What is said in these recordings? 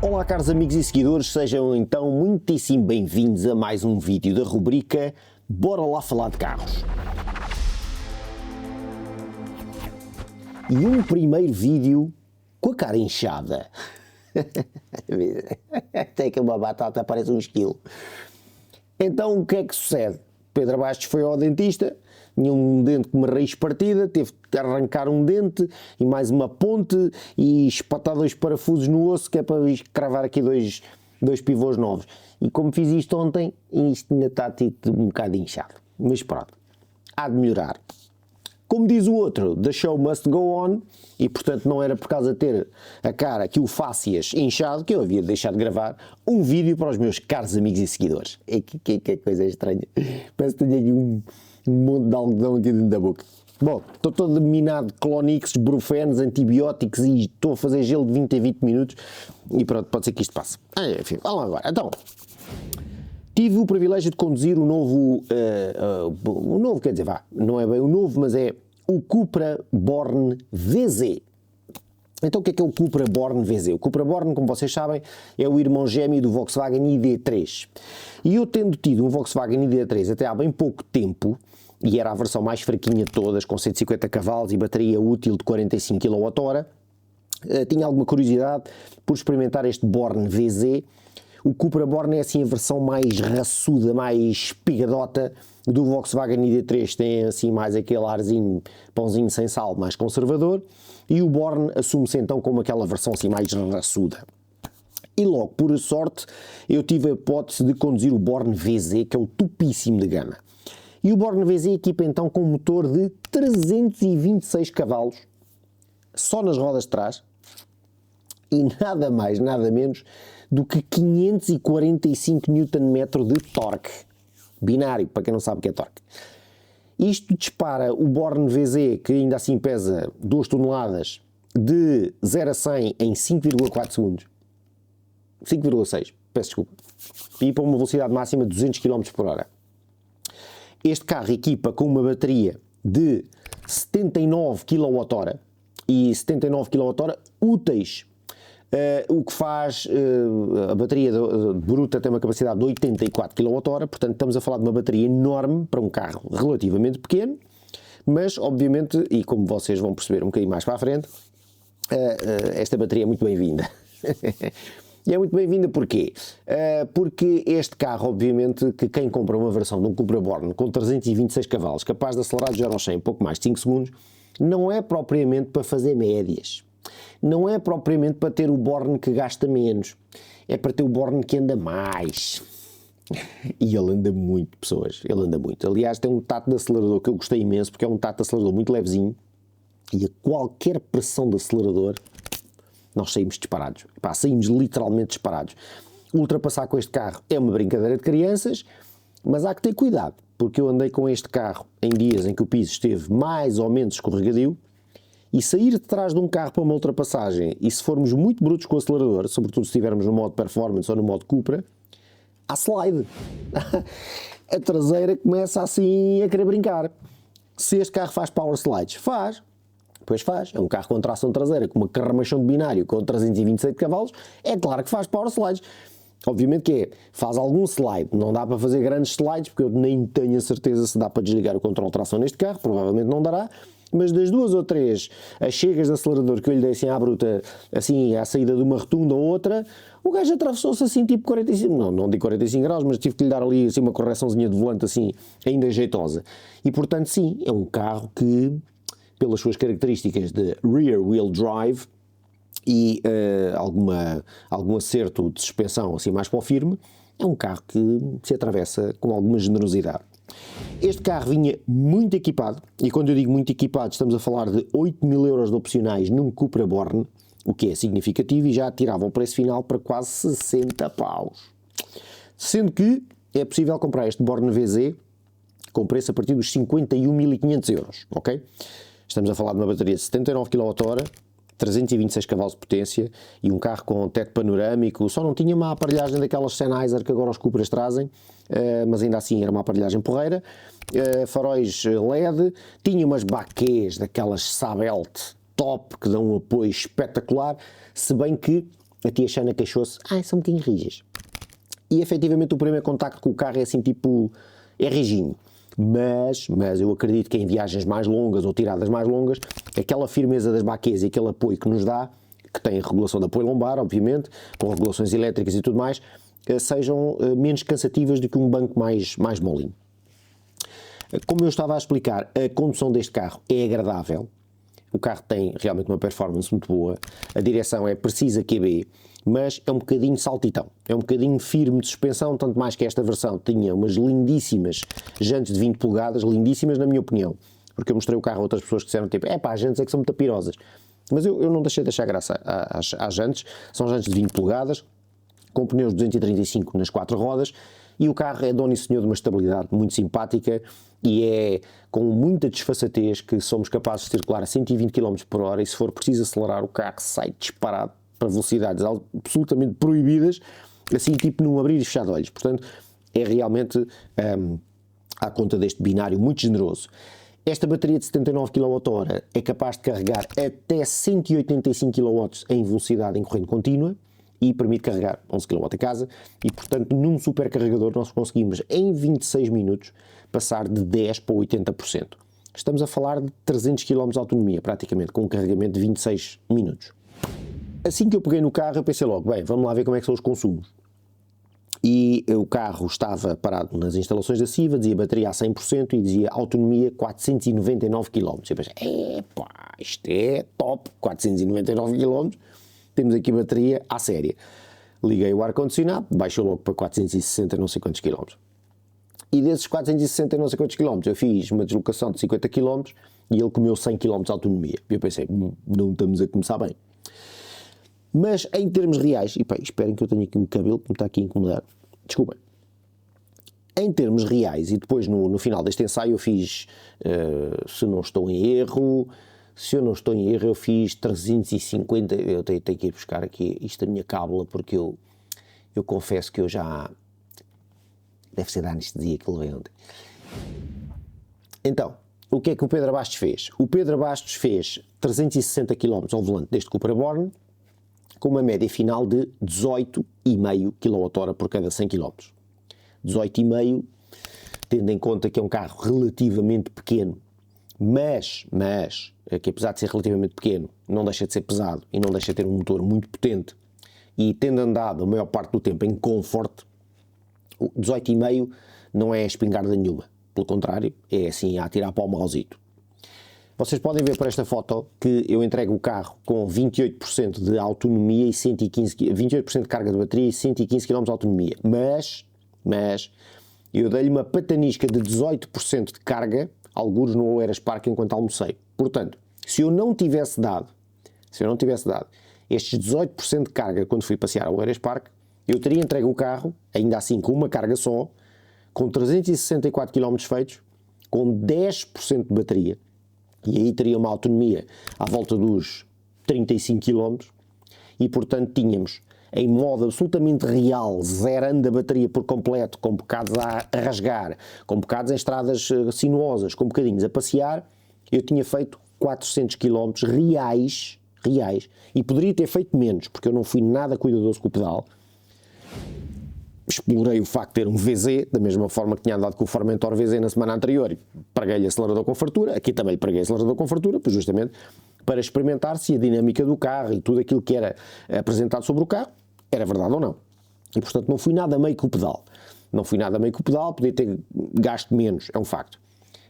Olá caros amigos e seguidores, sejam então muitíssimo bem-vindos a mais um vídeo da rubrica Bora lá falar de carros. E um primeiro vídeo com a cara inchada. Até que uma batata parece um esquilo. Então o que é que sucede? Pedro Bastos foi ao dentista, tinha um dente com uma raiz partida, teve de arrancar um dente e mais uma ponte e espatar 2 parafusos no osso, que é para cravar aqui dois pivôs novos. E como fiz isto ontem, isto ainda está tipo um bocado inchado. Mas pronto, há de melhorar. Como diz o outro, the show must go on, e portanto não era por causa de ter a cara que o fácias inchado que eu havia deixado de gravar um vídeo para os meus caros amigos e seguidores. É que coisa estranha. Parece que tenho aqui um monte de algodão aqui dentro da boca. Bom, estou todo minado de Clonix, Brufenes, antibióticos e estou a fazer gelo de 20 a 20 minutos e pronto, pode ser que isto passe. Enfim, vamos lá agora. Então, tive o privilégio de conduzir o novo, quer dizer, não é bem o novo, mas é o Cupra Born VZ. Então o que é o Cupra Born VZ? O Cupra Born, como vocês sabem, é o irmão gêmeo do Volkswagen ID3. E eu tendo tido um Volkswagen ID3 até há bem pouco tempo, e era a versão mais fraquinha de todas, com 150 cavalos e bateria útil de 45 kWh, tinha alguma curiosidade por experimentar este Born VZ. O Cupra Born é assim a versão mais raçuda, mais pigadota do Volkswagen ID3, tem assim mais aquele arzinho, pãozinho sem sal, mais conservador, e o Born assume-se então como aquela versão assim mais raçuda. E logo, por sorte, eu tive a hipótese de conduzir o Born VZ, que é o topíssimo de gama. E o Born VZ equipa então com um motor de 326 cavalos, só nas rodas de trás, e nada mais, nada menos do que 545 Nm de torque. Binário, para quem não sabe o que é torque. Isto dispara o Born VZ, que ainda assim pesa 2 toneladas, de 0 a 100 em 5,4 segundos. 5,6, peço desculpa. E para uma velocidade máxima de 200 km por hora. Este carro equipa com uma bateria de 79 kWh e 79 kWh úteis. O que faz, a bateria bruta tem uma capacidade de 84 kWh, portanto estamos a falar de uma bateria enorme para um carro relativamente pequeno, mas obviamente, e como vocês vão perceber um bocadinho mais para a frente, esta bateria é muito bem-vinda. E é muito bem-vinda porquê? Porque este carro, obviamente, que quem compra uma versão de um Cupra Born com 326 cavalos, capaz de acelerar de 0 ao 100 em pouco mais de 5 segundos, não é propriamente para fazer médias. Não é propriamente para ter o Born que gasta menos, é para ter o Born que anda mais. E ele anda muito, pessoas, ele anda muito. Aliás, tem um tato de acelerador que eu gostei imenso, porque é um tato de acelerador muito levezinho, e a qualquer pressão de acelerador, nós saímos disparados. Saímos literalmente disparados. Ultrapassar com este carro é uma brincadeira de crianças, mas há que ter cuidado, porque eu andei com este carro em dias em que o piso esteve mais ou menos escorregadio, e sair de trás de um carro para uma ultrapassagem, e se formos muito brutos com o acelerador, sobretudo se estivermos no modo performance ou no modo Cupra, há slide. A traseira começa assim a querer brincar. Se este carro faz power slides, faz. Pois faz. É um carro com tração traseira, com uma carramação de binário com 327 cavalos, é claro que faz power slides. Obviamente que faz algum slide, não dá para fazer grandes slides, porque eu nem tenho a certeza se dá para desligar o controle de tração neste carro, provavelmente não dará, mas das 2 ou 3 as chegas de acelerador que eu lhe dei assim à bruta, assim à saída de uma rotunda ou outra, o gajo atravessou-se assim tipo 45, não digo 45 graus, mas tive que lhe dar ali assim uma correçãozinha de volante assim, ainda jeitosa. E portanto sim, é um carro que, pelas suas características de rear wheel drive e algum acerto de suspensão assim mais para o firme, é um carro que se atravessa com alguma generosidade. Este carro vinha muito equipado, e quando eu digo muito equipado estamos a falar de 8.000 euros de opcionais num Cupra Born, o que é significativo, e já tirava o preço final para quase 60 paus. Sendo que é possível comprar este Born VZ com preço a partir dos 51.500 euros, ok? Estamos a falar de uma bateria de 79 kWh, 326 cavalos de potência e um carro com teto panorâmico, só não tinha uma aparelhagem daquelas Sennheiser que agora os Cupras trazem, mas ainda assim era uma aparelhagem porreira, faróis LED, tinha umas baquets daquelas Sabelt top que dão um apoio espetacular, se bem que a tia Xana queixou-se, são um bocadinho rijas. E efetivamente o primeiro contacto com o carro é assim tipo, é rijinho. Mas eu acredito que em viagens mais longas ou tiradas mais longas, aquela firmeza das baquês e aquele apoio que nos dá, que tem regulação de apoio lombar, obviamente, com regulações elétricas e tudo mais, sejam menos cansativas do que um banco mais molinho. Como eu estava a explicar, a condução deste carro é agradável. O carro tem realmente uma performance muito boa, a direção é precisa QB, mas é um bocadinho saltitão, é um bocadinho firme de suspensão, tanto mais que esta versão tinha umas lindíssimas jantes de 20 polegadas, lindíssimas na minha opinião, porque eu mostrei o carro a outras pessoas que disseram tipo, as jantes é que são muito pirosas, mas eu não deixei de achar graça às jantes, são jantes de 20 polegadas, com pneus 235 nas 4 rodas, e o carro é dono e senhor de uma estabilidade muito simpática e é com muita desfaçatez que somos capazes de circular a 120 km por hora e se for preciso acelerar o carro sai disparado para velocidades absolutamente proibidas, assim tipo num abrir e fechar de olhos. Portanto, é realmente à conta deste binário muito generoso. Esta bateria de 79 kWh é capaz de carregar até 185 kW em velocidade em corrente contínua, e permite carregar 11 kW a casa e, portanto, num supercarregador nós conseguimos em 26 minutos passar de 10% para 80%. Estamos a falar de 300 km de autonomia, praticamente, com um carregamento de 26 minutos. Assim que eu peguei no carro, eu pensei logo, vamos lá ver como é que são os consumos. E o carro estava parado nas instalações da CIVA, dizia bateria a 100% e dizia autonomia 499 km. Eu pensei, isto é top, 499 km. Temos aqui bateria à séria. Liguei o ar-condicionado, baixou logo para 460 não sei quantos quilómetros. E desses 460 não sei quantos quilómetros, eu fiz uma deslocação de 50 km e ele comeu 100 km de autonomia. E eu pensei, não estamos a começar bem. Mas em termos reais, e esperem que eu tenha aqui um cabelo que me está aqui a incomodar. Desculpem. Em termos reais, e depois no final deste ensaio eu fiz, se eu não estou em erro, eu fiz 350, eu tenho que ir buscar aqui isto da minha cábula, porque eu confesso que eu já, deve ser da anestesia que levei ontem. Então, o que é que o Pedro Bastos fez? O Pedro Bastos fez 360 km ao volante deste Cupra Born, com uma média final de 18,5 kWh por cada 100 km. 18,5, tendo em conta que é um carro relativamente pequeno, mas que apesar de ser relativamente pequeno, não deixa de ser pesado e não deixa de ter um motor muito potente e tendo andado a maior parte do tempo em comfort, o 18,5 não é espingarda nenhuma, pelo contrário, é assim a atirar para o mauzito. Vocês podem ver por esta foto que eu entrego o carro com 28% de autonomia e 28% de carga de bateria e 115 km de autonomia, mas eu dei-lhe uma patanisca de 18% de carga, algures no Oeiras Park enquanto almocei. Portanto, se eu não tivesse dado estes 18% de carga quando fui passear ao Oeiras Park, eu teria entregue o carro, ainda assim com uma carga só, com 364 km feitos, com 10% de bateria, e aí teria uma autonomia à volta dos 35 km, e portanto tínhamos, em modo absolutamente real, zerando a bateria por completo, com bocados a rasgar, com bocados em estradas sinuosas, com bocadinhos a passear, eu tinha feito 400 km reais, e poderia ter feito menos, porque eu não fui nada cuidadoso com o pedal. Explorei o facto de ter um VZ, da mesma forma que tinha andado com o Formentor VZ na semana anterior, e preguei-lhe acelerador com fartura, aqui também lhe preguei acelerador com fartura, justamente para experimentar se a dinâmica do carro e tudo aquilo que era apresentado sobre o carro era verdade ou não. E portanto não fui nada meio com o pedal. Podia ter gasto menos, é um facto.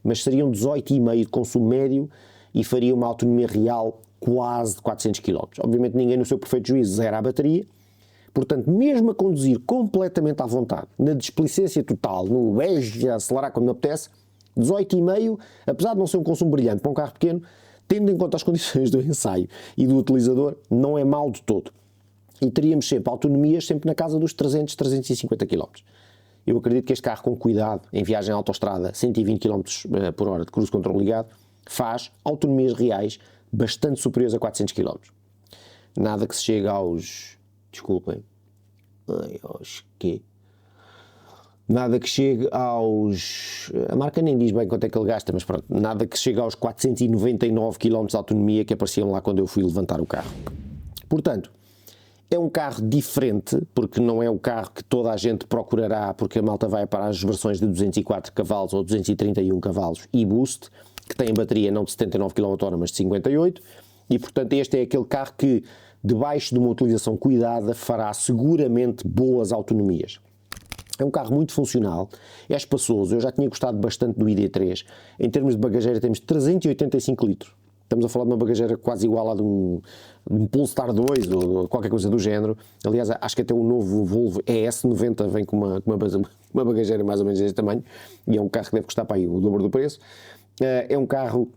Mas seriam 18,5 de consumo médio e faria uma autonomia real quase de 400 km. Obviamente ninguém no seu perfeito juízo zera a bateria, portanto mesmo a conduzir completamente à vontade, na displicência total, no beijo a acelerar quando me apetece, 18,5, apesar de não ser um consumo brilhante para um carro pequeno, tendo em conta as condições do ensaio e do utilizador, não é mau de todo. E teríamos sempre autonomias sempre na casa dos 300, 350 km. Eu acredito que este carro com cuidado, em viagem à autoestrada, 120 km por hora de cruise control ligado, faz autonomias reais bastante superiores a 400 km. Nada que se chegue aos... Desculpem. Nada que chegue aos... A marca nem diz bem quanto é que ele gasta, mas pronto. Nada que chegue aos 499 km de autonomia que apareciam lá quando eu fui levantar o carro. Portanto, É um carro diferente, porque não é o carro que toda a gente procurará, porque a malta vai para as versões de 204 cavalos ou 231 cavalos e boost, que têm bateria não de 79 kWh, mas de 58, e portanto este é aquele carro que, debaixo de uma utilização cuidada, fará seguramente boas autonomias. É um carro muito funcional, é espaçoso, eu já tinha gostado bastante do ID3, em termos de bagageira temos 385 litros. Estamos a falar de uma bagageira quase igual à de um Polestar 2 ou qualquer coisa do género. Aliás, acho que até o novo Volvo ES90 vem com uma bagageira mais ou menos deste tamanho, e é um carro que deve custar para aí o dobro do preço. É um carro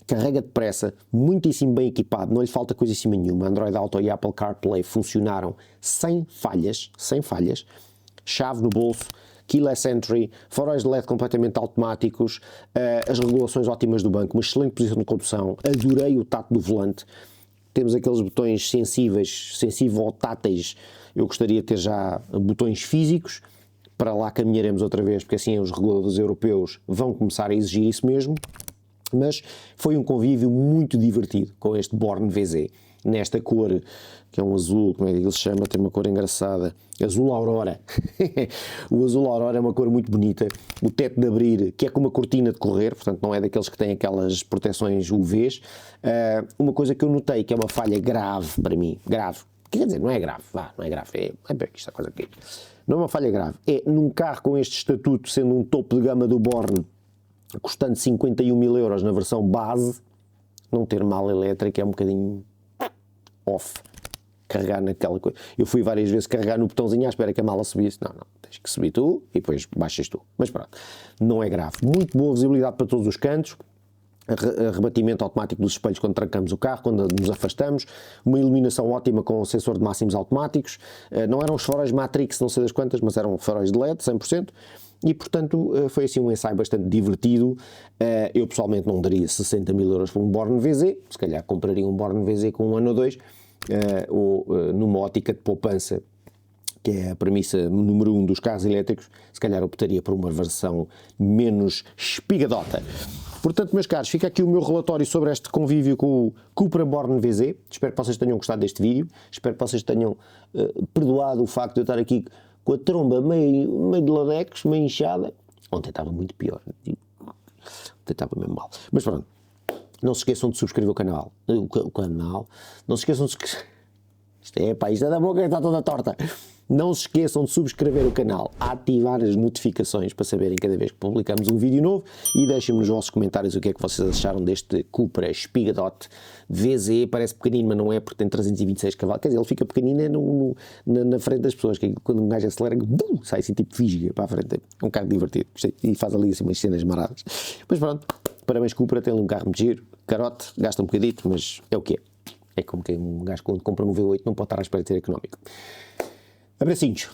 que carrega depressa, muitíssimo bem equipado, não lhe falta coisíssima nenhuma. Android Auto e Apple CarPlay funcionaram sem falhas, chave no bolso, keyless entry, faróis de LED completamente automáticos, as regulações ótimas do banco, uma excelente posição de condução, adorei o tato do volante, temos aqueles botões sensível ou táteis, eu gostaria de ter já botões físicos, para lá caminharemos outra vez, porque assim os reguladores europeus vão começar a exigir isso mesmo, mas foi um convívio muito divertido com este Born VZ, nesta cor, que é um azul, como é que ele se chama, tem uma cor engraçada, azul aurora. O azul aurora é uma cor muito bonita, o teto de abrir, que é com uma cortina de correr, portanto não é daqueles que têm aquelas proteções UVs. Uma coisa que eu notei que é uma falha grave para mim, grave, quer dizer, não é grave, não é grave, isto é coisa aqui. Não é uma falha grave, é num carro com este estatuto, sendo um topo de gama do Born, custando 51 mil euros na versão base, não ter mala elétrica é um bocadinho off, carregar naquela coisa. Eu fui várias vezes carregar no botãozinho à espera que a mala subisse. Não, tens que subir tu e depois baixas tu. Mas pronto, não é grave. Muito boa visibilidade para todos os cantos, rebatimento automático dos espelhos quando trancamos o carro, quando nos afastamos, uma iluminação ótima com o sensor de máximos automáticos, não eram os faróis Matrix, não sei das quantas, mas eram faróis de LED, 100%. E, portanto, foi assim um ensaio bastante divertido. Eu, pessoalmente, não daria 60 mil euros por um Born VZ. Se calhar compraria um Born VZ com um ano ou dois, ou numa ótica de poupança, que é a premissa número 1 dos carros elétricos, se calhar optaria por uma versão menos espigadota. Portanto, meus caros, fica aqui o meu relatório sobre este convívio com o Cupra Born VZ. Espero que vocês tenham gostado deste vídeo. Espero que vocês tenham perdoado o facto de eu estar aqui com a tromba meio de ladecos, meio inchada. Ontem estava muito pior. Ontem estava mesmo mal. Mas pronto, não se esqueçam de subscrever o canal. Não se esqueçam de... Isto é da boca que está toda torta. Não se esqueçam de subscrever o canal, ativar as notificações para saberem cada vez que publicamos um vídeo novo e deixem-me nos vossos comentários o que é que vocês acharam deste Cupra Spigadot VZ. Parece pequenino, mas não é, porque tem 326 cavalos. Quer dizer, ele fica pequenino na frente das pessoas, que quando um gajo acelera, sai assim tipo fisga para a frente. É um carro divertido e faz ali assim umas cenas maradas. Mas pronto, parabéns Cupra, tem um carro muito giro, carote, gasta um bocadito, mas é o que é. É como que um gajo quando compra um V8 não pode estar à espera de ser económico. Abracinhos.